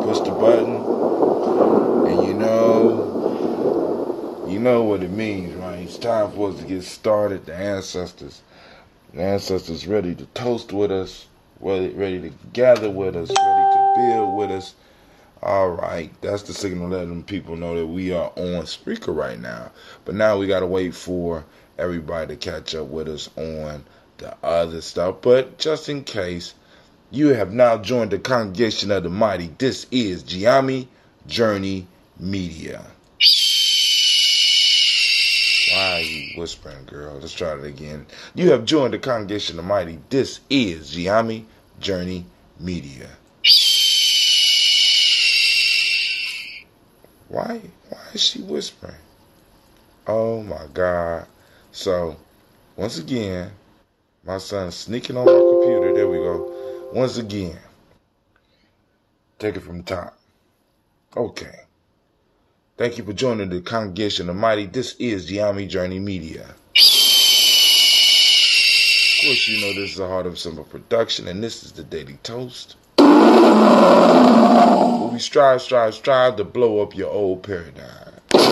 push the button, and you know what it means, right? It's time for us to get started. The ancestors ready to toast with us, ready to gather with us, ready to build with us. All right, that's the signal letting people know that we are on speaker right now. But now we got to wait for everybody to catch up with us on the other stuff. But just in case, you have now joined the congregation of the mighty. This is Gye-Nyame Journey Media. Why are you whispering, girl? Let's try it again. You have joined the congregation of the mighty. This is Gye-Nyame Journey Media. Why is she whispering? Oh my God. So, once again, my son's sneaking on my computer. There we go. Once again, take it from the top. Okay. Thank you for joining the congregation of the mighty. This is Gye-Nyame Journey Media. Of course, you know this is a Heart of Simple production, and this is the Daily Toast. Where we strive to blow up your old paradigm. Let's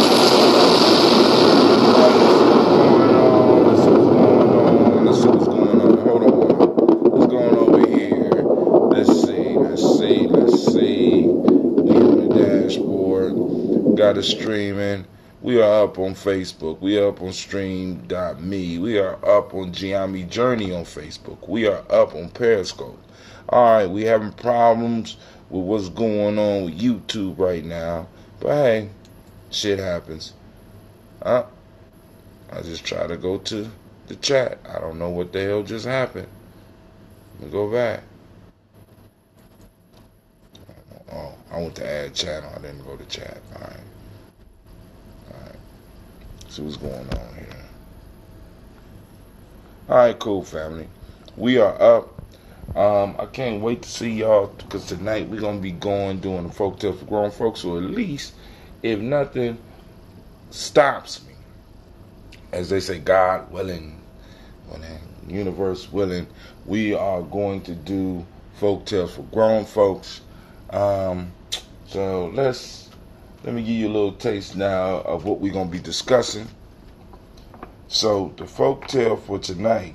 see what's going on. Hold on. What's going on over here? Let's see. We on the dashboard. Got us streaming. We are up on Facebook. We are up on stream.me. We are up on Gye-Nyame Journey on Facebook. We are up on Periscope. Alright, we having problems with what's going on with YouTube right now. But hey, shit happens. I just try to go to the chat. I don't know what the hell just happened. Let me go back. Oh, I went to add channel. I didn't go to chat. Alright. See what's going on here. Alright, cool, family. We are up. I can't wait to see y'all, because tonight we're going to be doing the folk tale for grown folks, or at least, if nothing stops me, as they say, God willing, universe willing, we are going to do folk tales for grown folks. So let me give you a little taste now of what we're going to be discussing. So the folk tale for tonight,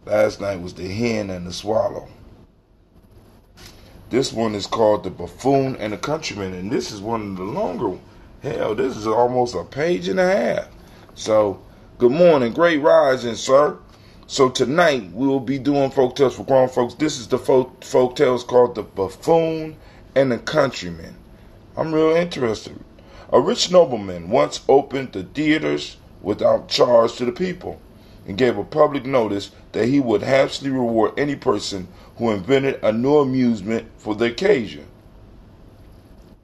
last night, was The Hen and the Swallow. This one is called The Buffoon and the Countryman, and this is one of the longer ones. Hell, this is almost a page and a half. So, good morning, great rising, sir. So tonight, we will be doing folk tales for grown folks. This is the folk tales called The Buffoon and the Countryman. I'm real interested. A rich nobleman once opened the theaters without charge to the people, and gave a public notice that he would handsomely reward any person who invented a new amusement for the occasion.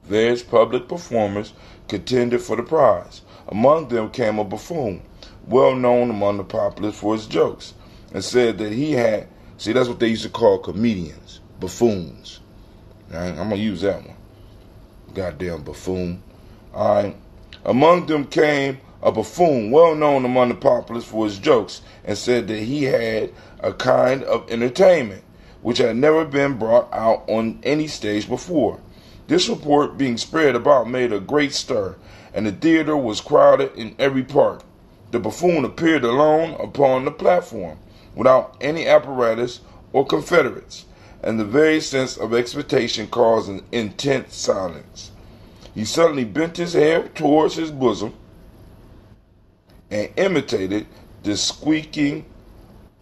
Various public performers contended for the prize. Among them came a buffoon, well known among the populace for his jokes, and said that he had, see, that's what they used to call comedians, buffoons. All right, I'm going to use that one. Goddamn buffoon. All right. Among them came a buffoon, well known among the populace for his jokes, and said that he had a kind of entertainment which had never been brought out on any stage before. This report being spread about made a great stir, and the theater was crowded in every part. The buffoon appeared alone upon the platform, without any apparatus or confederates, and the very sense of expectation caused an intense silence. He suddenly bent his head towards his bosom and imitated the squeaking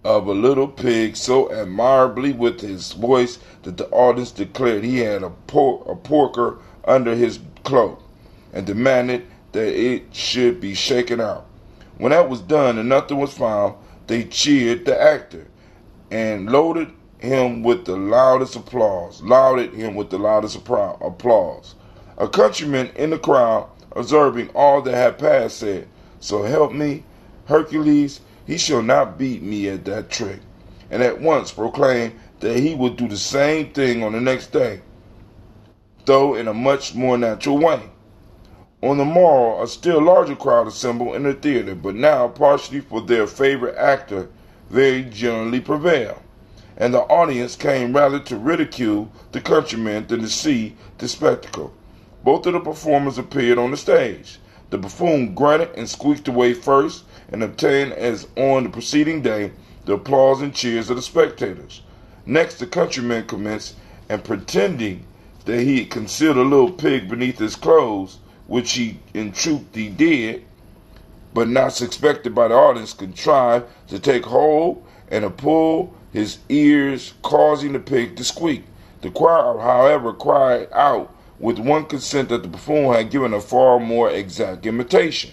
of a little pig so admirably with his voice that the audience declared he had a porker under his cloak, and demanded that it should be shaken out. When that was done and nothing was found, they cheered the actor and lauded him with the loudest applause. A countryman in the crowd, observing all that had passed, said, "So help me, Hercules, he shall not beat me at that trick," and at once proclaimed that he would do the same thing on the next day, though in a much more natural way. On the morrow, a still larger crowd assembled in the theater, but now, partially for their favorite actor, very generally prevailed, and the audience came rather to ridicule the countryman than to see the spectacle. Both of the performers appeared on the stage. The buffoon grunted and squeaked away first, and obtained, as on the preceding day, the applause and cheers of the spectators. Next, the countryman commenced, and pretending that he had concealed a little pig beneath his clothes, which he in truth he did, but not suspected by the audience, contrived to take hold and to pull his ears, causing the pig to squeak. The choir, however, cried out with one consent that the buffoon had given a far more exact imitation,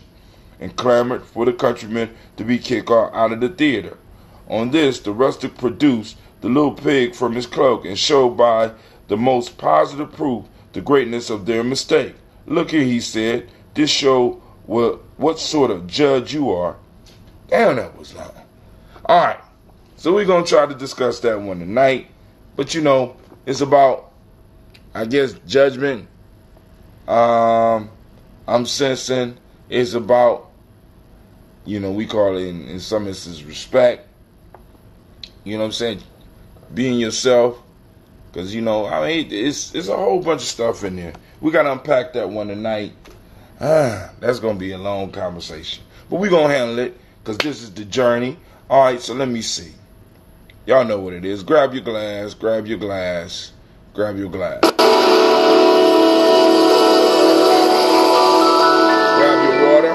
and clamored for the countryman to be kicked out of the theater. On this, the rustic produced the little pig from his cloak, and showed by the most positive proof the greatness of their mistake. "Look here," he said, "this show what sort of judge you are." Damn, that was long. Alright, so we're going to try to discuss that one tonight. But it's about, I guess, judgment. I'm sensing it's about, we call it in some instances respect. You know what I'm saying? Being yourself. Because, it's a whole bunch of stuff in there. We got to unpack that one tonight. That's going to be a long conversation. But we're going to handle it because this is the journey. All right, so let me see. Y'all know what it is. Grab your glass, grab your glass, grab your glass. Grab your water.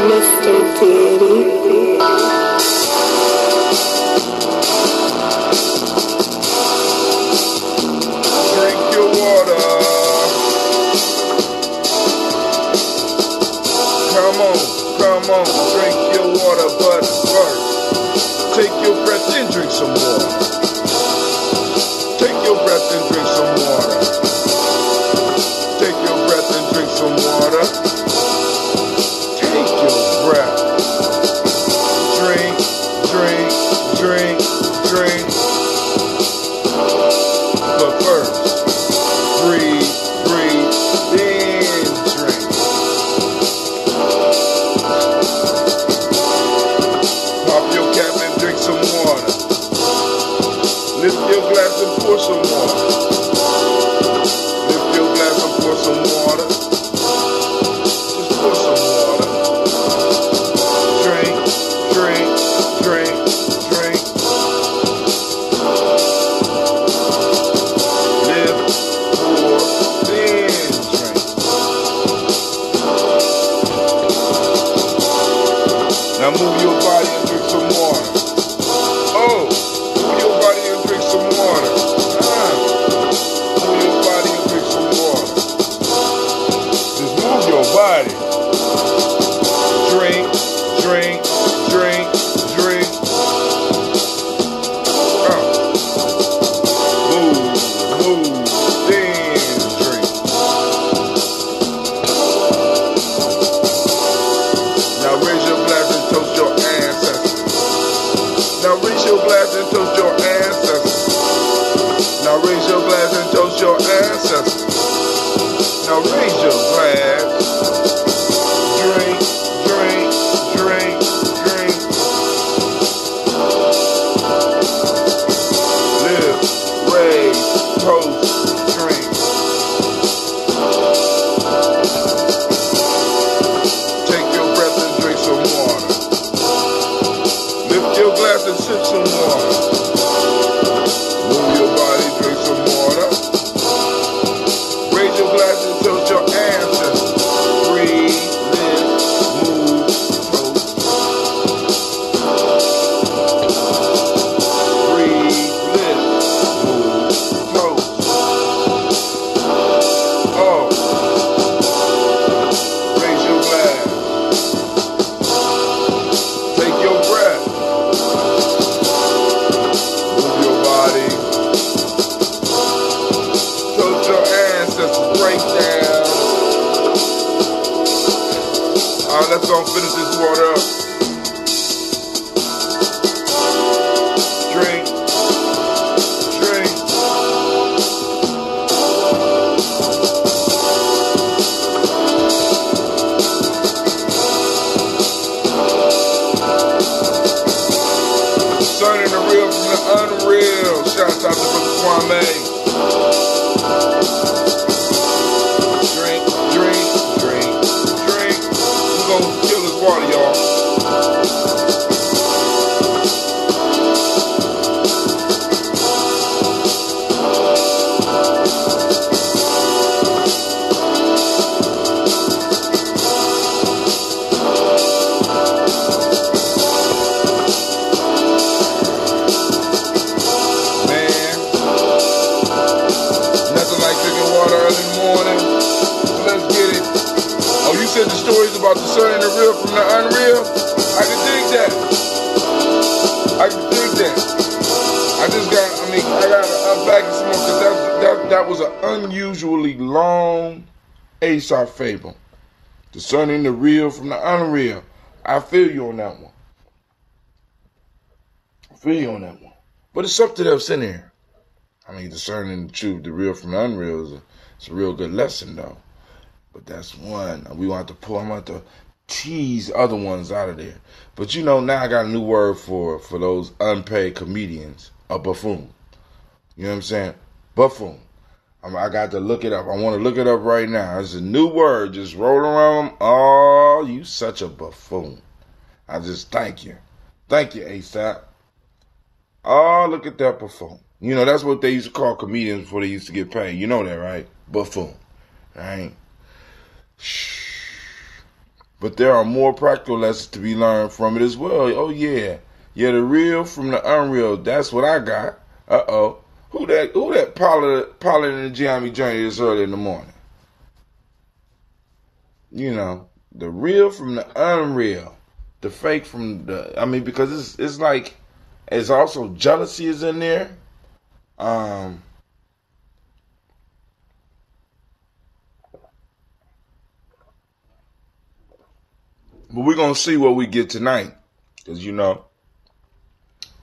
Mr. Diddy. Drink your water. Come on, drink your water, but first, take your breath and drink some water. Take your breath and drink some water. Take your breath and drink some water. Take your breath. Drink, drink, drink, drink. But first, breathe, then drink. Pop your cap and drink some water. Lift your glass and pour some water. Lift your glass and pour some water. Just pour some water. Drink, drink, drink, drink. Lift, pour, then drink. Now move your body and drink some water. Oh, move your body and drink some water. Move your body and drink some water. Just move your body. Drink, drink, drink, drink. Move, then drink. Now raise your glass and toast your ancestors. Now raise your glass and toast your ancestors. Now raise your glass and toast your ancestors. Now raise your glass. Drink, drink, drink, drink. Live, raise, toast, drink. Take your breath and drink some water. Lift your glass and sip some water. Move your body, drink some water. Raise your glass and toast your ancestors. Breathe, live, move, toast. Breathe, live, move, toast. Oh. Raise your glass. Take your breath. Move your body. Toast your ancestors. Break down. Alright, let's go and finish this water up. Drink. Drink. unreal. Shouts out to Brother Kwame. Drink, drink, drink, drink. We're gonna kill this water, y'all. Said the stories about discerning the real from the unreal. I can dig that. I can dig that. I gotta unpack it some more because that was an unusually long Aesop fable. Discerning the real from the unreal. I feel you on that one. But it's something else in there. Discerning the truth, the real from the unreal it's a real good lesson though. But that's one. I'm going to have to tease other ones out of there. But now I got a new word for those unpaid comedians. A buffoon. You know what I'm saying? Buffoon. I got to look it up. I want to look it up right now. It's a new word. Just roll around. Oh, you such a buffoon. I just thank you. Thank you, Aesop. Oh, look at that buffoon. That's what they used to call comedians before they used to get paid. You know that, right? Buffoon. Right? But there are more practical lessons to be learned from it as well. Oh yeah, the real from the unreal. That's what I got. Who that piloting the Gye-Nyame journey this early in the morning? The real from the unreal, the fake from the. Because it's like it's also jealousy is in there. But we're going to see what we get tonight. Because,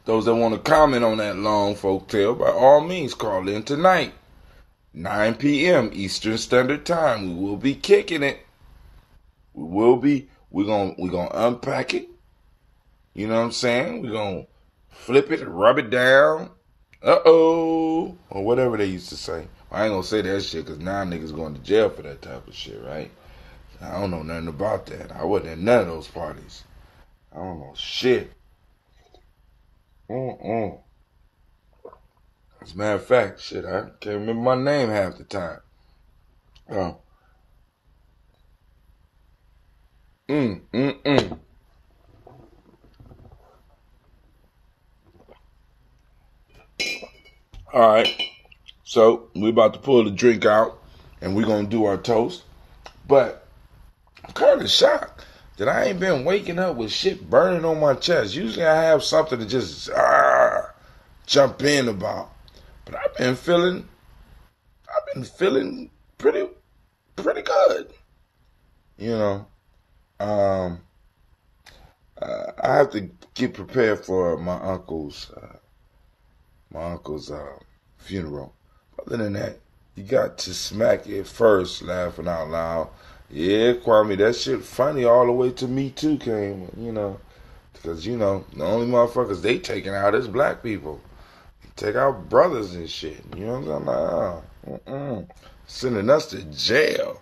those that want to comment on that long folk tale, by all means, call in tonight. 9 p.m. Eastern Standard Time. We will be kicking it. We're going to unpack it. You know what I'm saying? We're going to flip it, rub it down. Or whatever they used to say. I ain't going to say that shit because now niggas going to jail for that type of shit, right? I don't know nothing about that. I wasn't at none of those parties. I don't know shit. As a matter of fact, shit, I can't remember my name half the time. All right. So we're about to pull the drink out, and we're gonna do our toast. But I'm kind of shocked that I ain't been waking up with shit burning on my chest. Usually I have something to just jump in about. But I've been feeling pretty good. I have to get prepared for my uncle's funeral. Other than that, you got to smack it first, laughing out loud. Yeah, Kwame, that shit funny all the way to me too came, because, the only motherfuckers they taking out is black people. Take out brothers and shit. You know what I'm saying? Sending us to jail.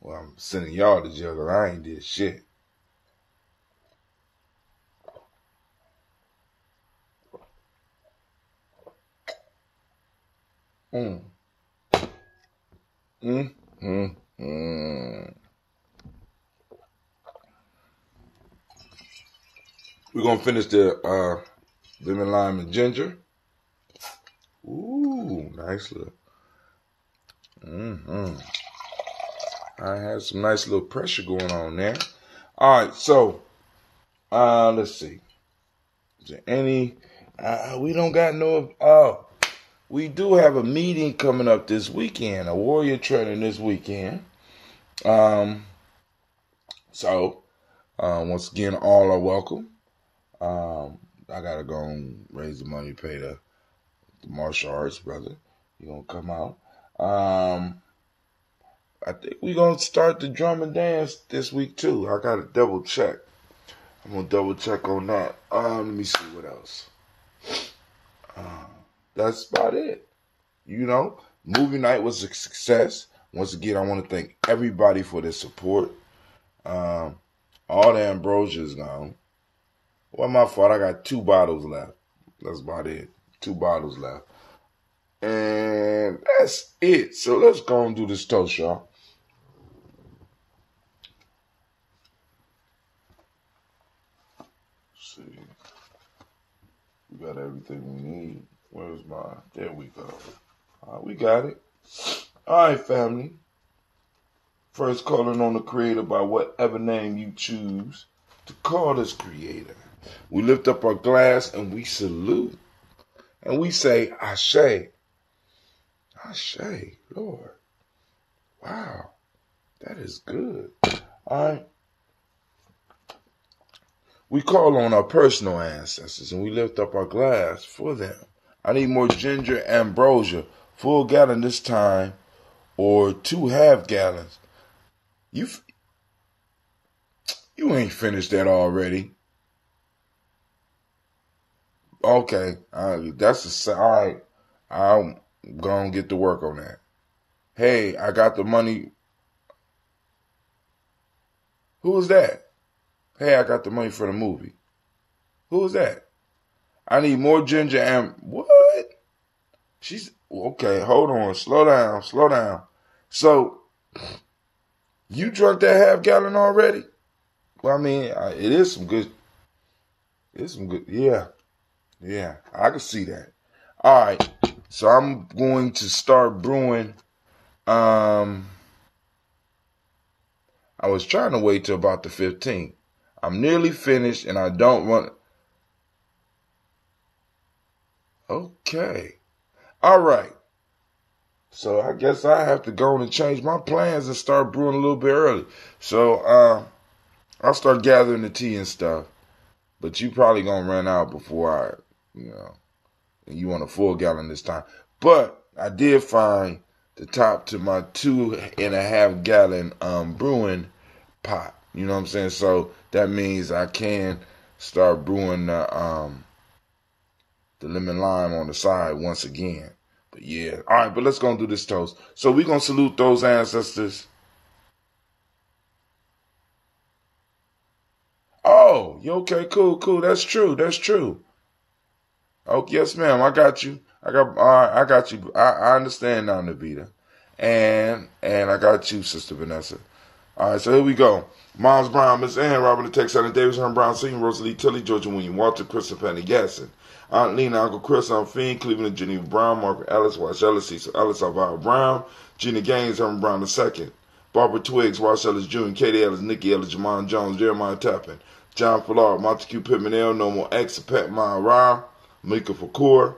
Well, I'm sending y'all to jail because I ain't did shit. We're going to finish the lemon, lime, and ginger. Ooh, nice little. I had some nice little pressure going on there. All right, so let's see. Is there any? We don't got no. We do have a meeting coming up this weekend, a warrior training this weekend. So once again, all are welcome. I gotta go and raise the money to pay the martial arts brother. You gonna come out? I think we're gonna start the drum and dance this week too. I gotta double check. I'm gonna double check on that. Let me see what else. That's about it. Movie night was a success. Once again, I want to thank everybody for their support. All the ambrosia is gone. Well, my fault. I got 2 bottles left. That's about it. 2 bottles left. And that's it. So let's go and do this toast, y'all. Let's see. We got everything we need. Where's mine? There we go. We got it. All right, family. First, calling on the Creator by whatever name you choose to call this Creator. We lift up our glass and we salute. And we say, Ashe. Ashe, Lord. Wow. That is good. All right. We call on our personal ancestors and we lift up our glass for them. I need more ginger ambrosia. Full gallon this time, or 2 half gallons. You ain't finished that already. Okay, that's all right. I'm gonna get to work on that. Hey, I got the money. Who was that? Hey, I got the money for the movie. Who was that? I need more ginger and what? She's okay. Hold on. Slow down. So, you drunk that half gallon already? Well, I mean, it is some good. It's some good. Yeah. I can see that. All right. So I'm going to start brewing. I was trying to wait till about the 15th. I'm nearly finished, and I don't want. Okay. All right. So I guess I have to go and change my plans and start brewing a little bit early. So I'll start gathering the tea and stuff. But you probably gonna run out before and you want a full gallon this time. But I did find the top to my 2.5 gallon brewing pot. You know what I'm saying? So that means I can start brewing the lemon lime on the side once again. But yeah. All right, but let's go and do this toast. So we're going to salute those ancestors. Oh, you okay? Cool. That's true. Oh, yes, ma'am. I got you. I got you. I understand now, Navita. And I got you, Sister Vanessa. All right, so here we go. Miles Brown, Miss Ann, Robert the Tex, Allen Davis, Herman Brown Sr., Rosalie Tilly, Georgia William Walter, Christopher Penny Gasson, Aunt Lena, Uncle Chris, Aunt Fiend, Cleveland, Geneva Brown, Margaret Ellis, Wash Ellis, Cecil Ellis, Alvaro Brown, Gina Gaines, Herman Brown II, Barbara Twiggs, Wash Ellis Jr., Katie Ellis, Nikki Ellis, Jamon Jones, Jeremiah Tappan, John Fallard, Montague Pittman L, Normal X, Pat Maya Rao, Mika Fakur,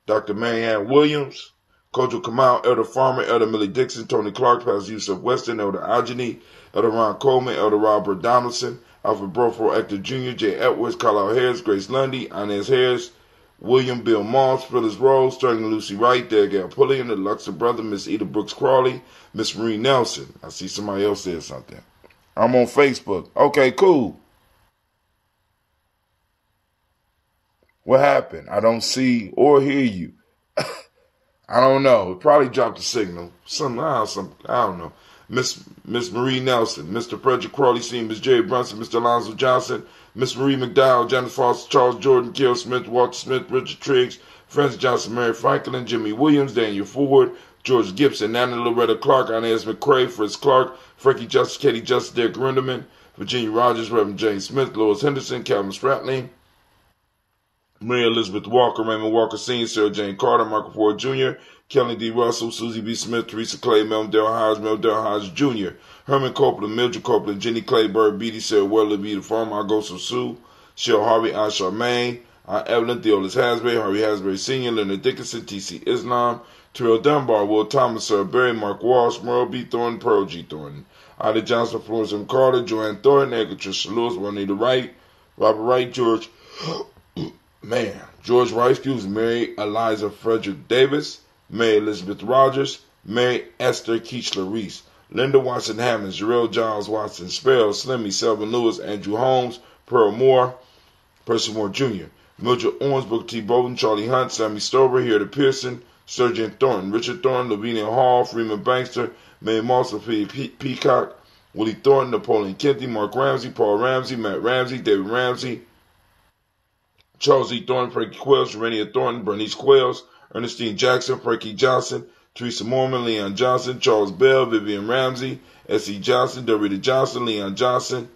Dr. Marianne Williams, Kojo Kamal, Elder Farmer, Elder Millie Dixon, Tony Clark, Pastor Yusuf Weston, Elder Algeny, Elder Ron Coleman, Elder Robert Donaldson, Alfred Broford, Hector Jr., Jay Edwards, Carlisle Harris, Grace Lundy, Inez Harris, William Bill Moss, Phyllis Rose, Sterling Lucy Wright, Dergale Pulliam, the Luxor Brother, Miss Eda Brooks Crawley, Miss Marie Nelson. I see somebody else said something. I'm on Facebook. Okay, cool. What happened? I don't see or hear you. I don't know. It probably dropped the signal. I don't know. Miss Marie Nelson, Mr. Frederick Crawley Sr., Miss Jerry Brunson, Mr. Alonzo Johnson, Miss Marie McDowell, Janice Foster, Charles Jordan, Kill Smith, Walter Smith, Richard Triggs, Francis Johnson, Mary Franklin, Jimmy Williams, Daniel Ford, George Gibson, Nana Loretta Clark, Inez McCrae, Fritz Clark, Frankie Justice, Katie Justice, Derek Rinderman, Virginia Rogers, Reverend James Smith, Lois Henderson, Calvin Spratling, Mary Elizabeth Walker, Raymond Walker Sr., Sarah Jane Carter, Michael Ford Jr., Kelly D. Russell, Susie B. Smith, Teresa Clay, Meldell Hodge Jr., Herman Copeland, Mildred Copeland, Jenny Clayburg, Beatty, Sarah Weatherby, the farmer, Agosto Sue, Cheryl Harvey, Aunt Charmaine, Aunt Evelyn, Theolis Hasbury, Harvey Hasbury Sr., Leonard Dickinson, T.C. Islam, Terrell Dunbar, Will Thomas, Sarah Berry, Mark Walsh, Merle B. Thornton, Pearl G. Thornton, Ida Johnson, Florence M. Carter, Joanne Thornton, Edgar Tricia Lewis, Juanita Wright, Robert Wright, George Rice, Mary Eliza Frederick Davis, Mary Elizabeth Rogers, Mary Esther Keechler Reese, Linda Watson Hammond, Jarrell Giles Watson, Sparrow, Slimmy, Selvin Lewis, Andrew Holmes, Pearl Moore, Percy Moore Jr., Mildred Owens, Booker T. Bolden, Charlie Hunt, Sammy Stover, Harriet Pearson, Sergeant Thornton, Richard Thornton, Lavinia Hall, Freeman Bankster, Mae Moss, Peacock, Willie Thornton, Napoleon Kennedy, Mark Ramsey, Paul Ramsey, Matt Ramsey, David Ramsey, Charles E. Thornton, Frankie Quells, Serenia Thornton, Bernice Quells, Ernestine Jackson, Frankie Johnson, Teresa Mormon, Leon Johnson, Charles Bell, Vivian Ramsey, S.E. Johnson, Dorita Johnson, Leon Johnson,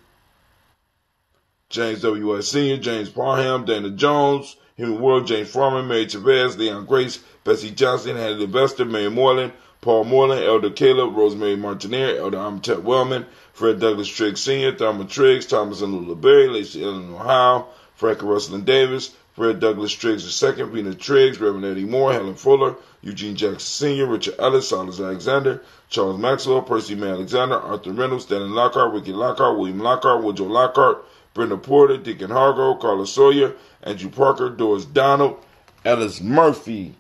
James W.S. Sr., James Parham, Dana Jones, Henry Ward, James Farmer, Mary Chavez, Leon Grace, Bessie Johnson, Hannah Vester, Mary Moreland, Paul Moreland, Elder Caleb, Rosemary Martinier, Elder Amatet Wellman, Fred Douglas Triggs Sr., Thelma Triggs, Thomas and Lula Berry, Lacey Ellen Howe, Frank Russell Davis, Fred Douglas Triggs II, Rena Triggs, Reverend Eddie Moore, Helen Fuller, Eugene Jackson Sr., Richard Ellis, Silas Alexander, Charles Maxwell, Percy May Alexander, Arthur Reynolds, Stanley Lockhart, Ricky Lockhart, William Lockhart, Woodrow Lockhart, Brenda Porter, Deacon Hargrove, Carla Sawyer, Andrew Parker, Doris Donald, Ellis Murphy.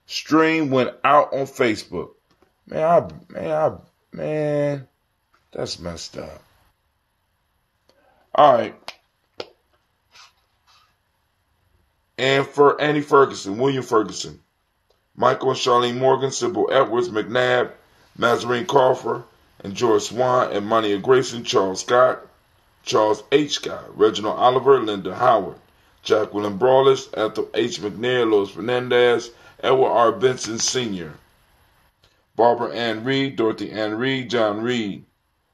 Stream went out on Facebook. Man, that's messed up. All right. And for Annie Ferguson, William Ferguson, Michael and Charlene Morgan, Sybil Edwards, McNabb, Mazarine Crawford, and George Swan, and Monia Grayson, Charles Scott, Charles H. Scott, Reginald Oliver, Linda Howard, Jacqueline Brawlers, Ethel H. McNair, Lois Fernandez, Edward R. Benson Sr., Barbara Ann Reed, Dorothy Ann Reed, John Reed,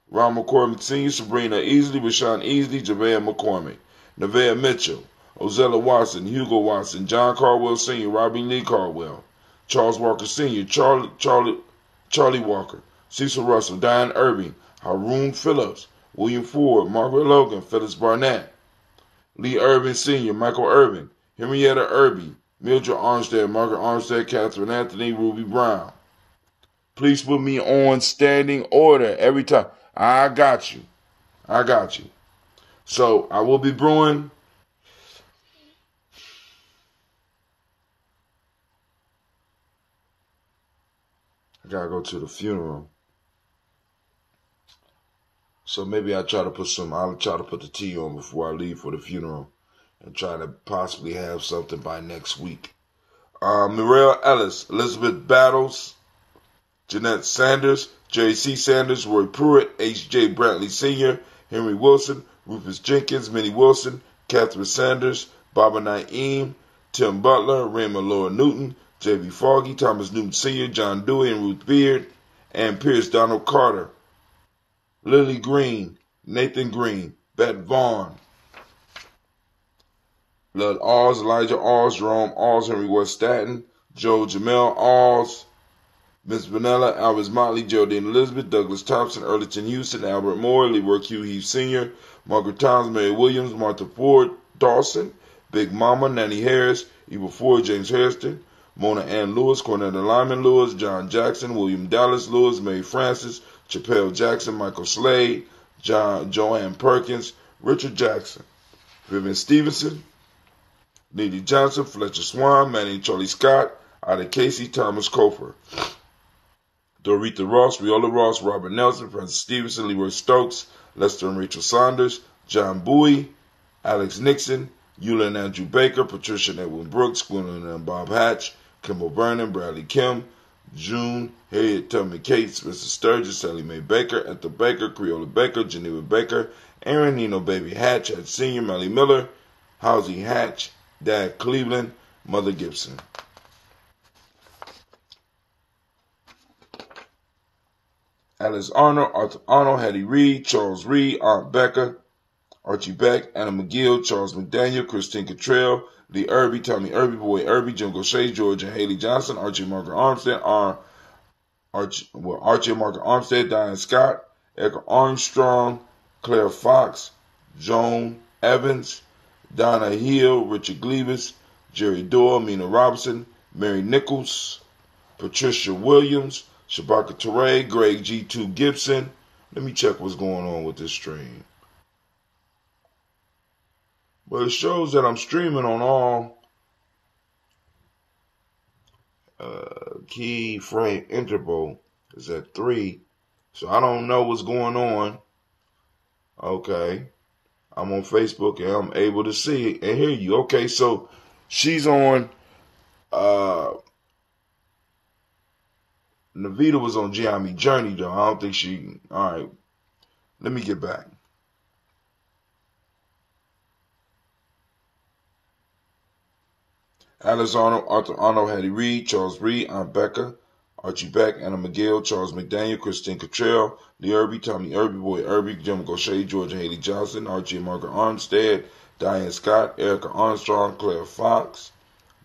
Ron McCormick Sr., Sabrina Easley, Rashawn Easley, Javea McCormick, Nevaeh Mitchell, Ozella Watson, Hugo Watson, John Caldwell Sr., Robbie Lee Caldwell, Charles Walker Sr., Charlie Walker, Cecil Russell, Diane Irving, Haroon Phillips, William Ford, Margaret Logan, Phyllis Barnett, Lee Irvin Sr., Michael Irvin, Henrietta Irby, Mildred Armstead, Margaret Armstead, Catherine Anthony, Ruby Brown. Please put me on standing order every time. I got you. So I will be brewing. I gotta go to the funeral. So maybe I'll try to put the tea on before I leave for the funeral and try to possibly have something by next week. Muriel Ellis, Elizabeth Battles, Jeanette Sanders, J.C. Sanders, Roy Pruitt, H.J. Brantley Sr., Henry Wilson, Rufus Jenkins, Minnie Wilson, Catherine Sanders, Baba Naeem, Tim Butler, Raymond Laura Newton, J.B. Foggy, Thomas Newton Sr., John Dewey and Ruth Beard, and Pierce Donald Carter, Lily Green, Nathan Green, Bette Vaughn, Lud Alls, Elijah Alls, Jerome Alls, Henry West Staton, Joe Jamel Alls, Miss Vanilla, Alvis Motley, Geraldine Elizabeth, Douglas Thompson, Earlington Houston, Albert Moore, Leroy Q. Heath Sr., Margaret Towns, Mary Williams, Martha Ford, Dawson, Big Mama, Nanny Harris, Eva Ford, James Hairston, Mona Ann Lewis, Cornetta Lyman Lewis, John Jackson, William Dallas Lewis, Mary Francis, Chappelle Jackson, Michael Slade, Joanne Perkins, Richard Jackson, Vivian Stevenson, Needy Johnson, Fletcher Swan, Manny Charlie Scott, Ida Casey, Thomas Cofer, Dorita Ross, Viola Ross, Robert Nelson, Francis Stevenson, Leroy Stokes, Lester and Rachel Saunders, John Bowie, Alex Nixon, Eula and Andrew Baker, Patricia and Edwin Brooks, Gwendolyn and Bob Hatch, Kimball Vernon, Bradley Kim, June, Harriet Tubman Cates, Mr. Sturgis, Sally Mae Baker, Ethel Baker, Creola Baker, Geneva Baker, Aaron Nino Baby Hatch, Hatch Sr., Melly Miller, Housie Hatch, Dad Cleveland, Mother Gibson. Alice Arnold, Arthur Arnold, Hattie Reed, Charles Reed, Aunt Becca, Archie Beck, Anna McGill, Charles McDaniel, Christine Cottrell, Lee Irby, Tommy Irby, Boy Irby, Jim Gaucher, George and Haley Johnson, Archie and Margaret Armstead, Archie and Margaret Armstead, Diane Scott, Edgar Armstrong, Claire Fox, Joan Evans, Donna Hill, Richard Gleavis, Jerry Doyle, Mina Robinson, Mary Nichols, Patricia Williams, Shabaka Teray, Greg G2 Gibson. Let me check what's going on with this stream. But it shows that I'm streaming on all key frame interval is at 3. So I don't know what's going on. Okay. I'm on Facebook and I'm able to see and hear you. Okay, so she's on. Navita was on Gye-Nyame Journey though. I don't think she. All right, let me get back. Alice Arnold, Arthur Arnold, Hattie Reed, Charles Reed, Aunt Becca, Archie Beck, Anna McGill, Charles McDaniel, Christine Cottrell, Lee Irby, Tommy Irby, Boy Irby, Jim Gaucher, Georgia Haley Johnson, Archie and Margaret Armstead, Diane Scott, Erica Armstrong, Claire Fox,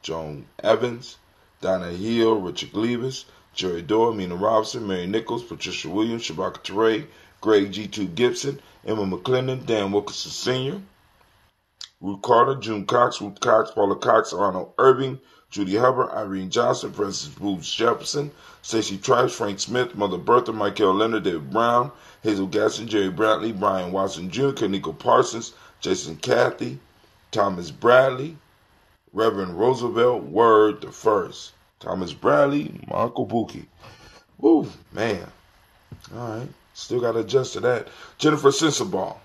Joan Evans, Donna Hill, Richard Gleavis, Jerry Dorr, Mina Robinson, Mary Nichols, Patricia Williams, Shabaka Teray, Greg G2 Gibson, Emma McClendon, Dan Wilkinson Sr., Ruth Carter, June Cox, Ruth Cox, Paula Cox, Arnold Irving, Judy Hubbard, Irene Johnson, Francis Bruce Jefferson, Stacey Trice, Frank Smith, Mother Bertha, Michael Leonard, David Brown, Hazel Gasson, Jerry Brantley, Brian Watson Jr., Kaniko Parsons, Jason Cathy, Thomas Bradley, Reverend Roosevelt Word the First, Thomas Bradley, my Uncle Buki. Woo, man. All right. Still got to adjust to that. Jennifer Sensabaugh,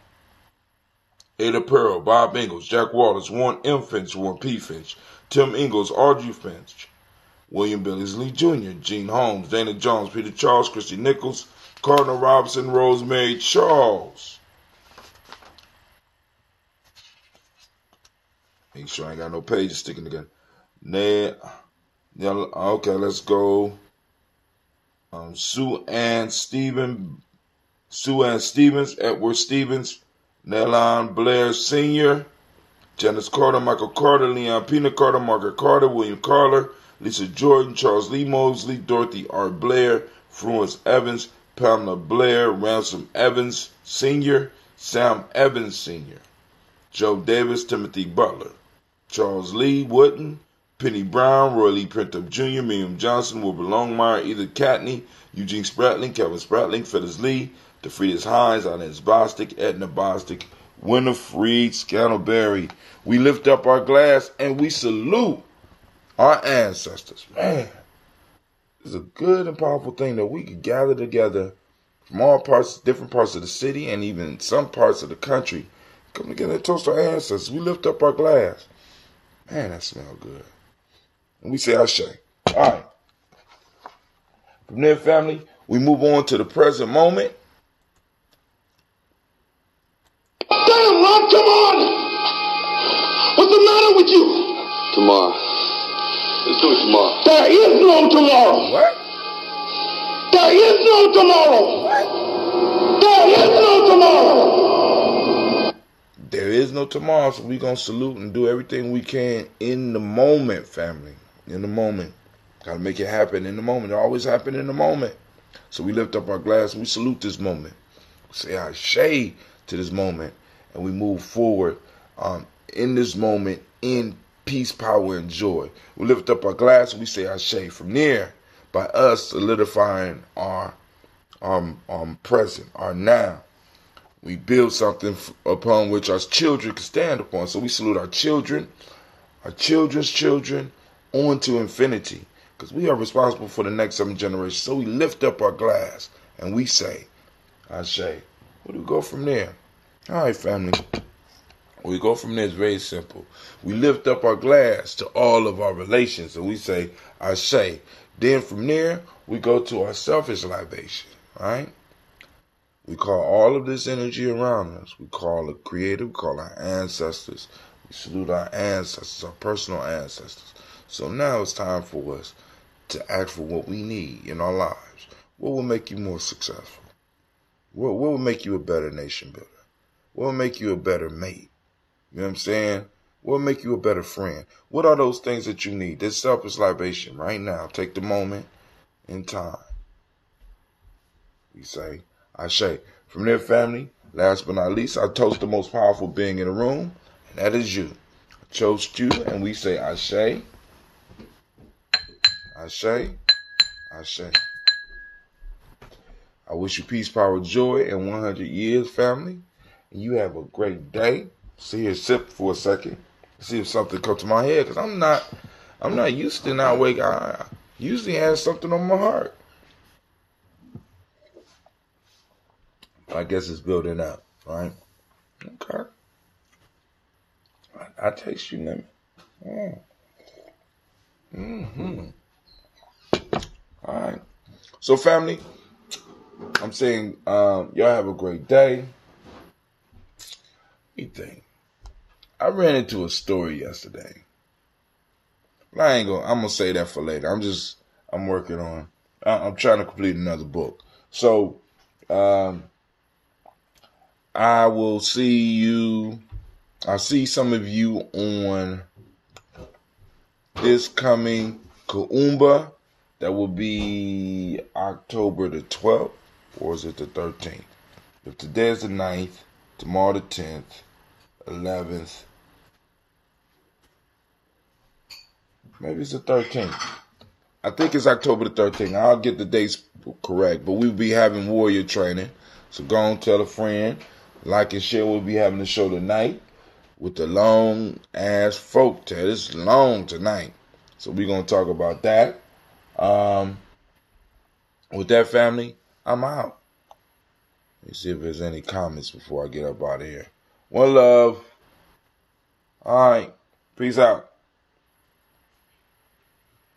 Ada Pearl, Bob Ingalls, Jack Wallace, Warren M. Finch, Warren P. Finch, Tim Ingalls, Audrey Finch, William Billingsley Jr., Gene Holmes, Dana Jones, Peter Charles, Christy Nichols, Cardinal Robinson, Rosemary Charles. Make sure I ain't got no pages sticking together. Okay, let's go. Sue Ann Stevens, Edward Stevens, Nelon Blair Sr., Janice Carter, Michael Carter, Leon Pina Carter, Margaret Carter, William Carter, Lisa Jordan, Charles Lee Mosley, Dorothy R. Blair, Florence Evans, Pamela Blair, Ransom Evans Sr., Sam Evans Sr., Joe Davis, Timothy Butler, Charles Lee Wooden, Penny Brown, Roy Lee Printup Jr., Miriam Johnson, Wilbur Longmire, Edith Catney, Eugene Spratling, Kevin Spratling, Phyllis Lee, DeFridas Hines, Inez Bostic, Edna Bostic, Winifred Scantleberry. We lift up our glass and we salute our ancestors. Man, it's a good and powerful thing that we could gather together from all parts, different parts of the city and even some parts of the country. Come together and toast our ancestors. We lift up our glass. Man, that smells good. And we say Ashe. All right. From there, family, we move on to the present moment. Damn, Rob, come on! What's the matter with you? Tomorrow. Let's do it tomorrow. There is no tomorrow. What? There is no tomorrow. What? There is no tomorrow. There is no tomorrow, so we're going to salute and do everything we can in the moment, family. In the moment. Got to make it happen in the moment. It always happen in the moment. So we lift up our glass and we salute this moment. Say Ashe to this moment. And we move forward in this moment in peace, power, and joy. We lift up our glass and we say Ashe. From there, by us solidifying our present, our now, we build something upon which our children can stand upon. So we salute our children, our children's children, on to infinity. Because we are responsible for the next 7 generations. So we lift up our glass and we say Ashe. Where do we go from there? All right, family. We go from there. It's very simple. We lift up our glass to all of our relations and we say Ashe. Then from there, we go to our selfish libation. Right? We call all of this energy around us. We call the Creator. We call our ancestors. We salute our ancestors, our personal ancestors. So now it's time for us to ask for what we need in our lives. What will make you more successful? What will make you a better nation builder? What will make you a better mate? You know what I'm saying? What will make you a better friend? What are those things that you need? This selfish libation right now. Take the moment in time. We say Ashe. From there, family, last but not least, I toast the most powerful being in the room, and that is you. I toast you, and we say Ashe. Ashe. Ashe. I wish you peace, power, joy, and 100 years, family. And you have a great day. See here, sip for a second. See if something comes to my head, because I'm not used to not wake. I usually have something on my heart. I guess it's building up, right? Okay. I taste you, man. Mm-hmm. All right. So, family, I'm saying y'all have a great day. What do you think? I ran into a story yesterday. I'm gonna say that for later. I'm working on. I'm trying to complete another book. So, I will see you. I'll see some of you on this coming Kuumba. That will be October the 12th, or is it the 13th? If today is the 9th, tomorrow the 10th, 11th, maybe it's the 13th. I think it's October the 13th. I'll get the dates correct, but we'll be having warrior training. So go on, tell a friend, like and share. We'll be having the show tonight with the long ass folk tale. It's long tonight, so we're gonna talk about that. With that, family, I'm out. Let me see if there's any comments before I get up out of here. One love. All right, peace out.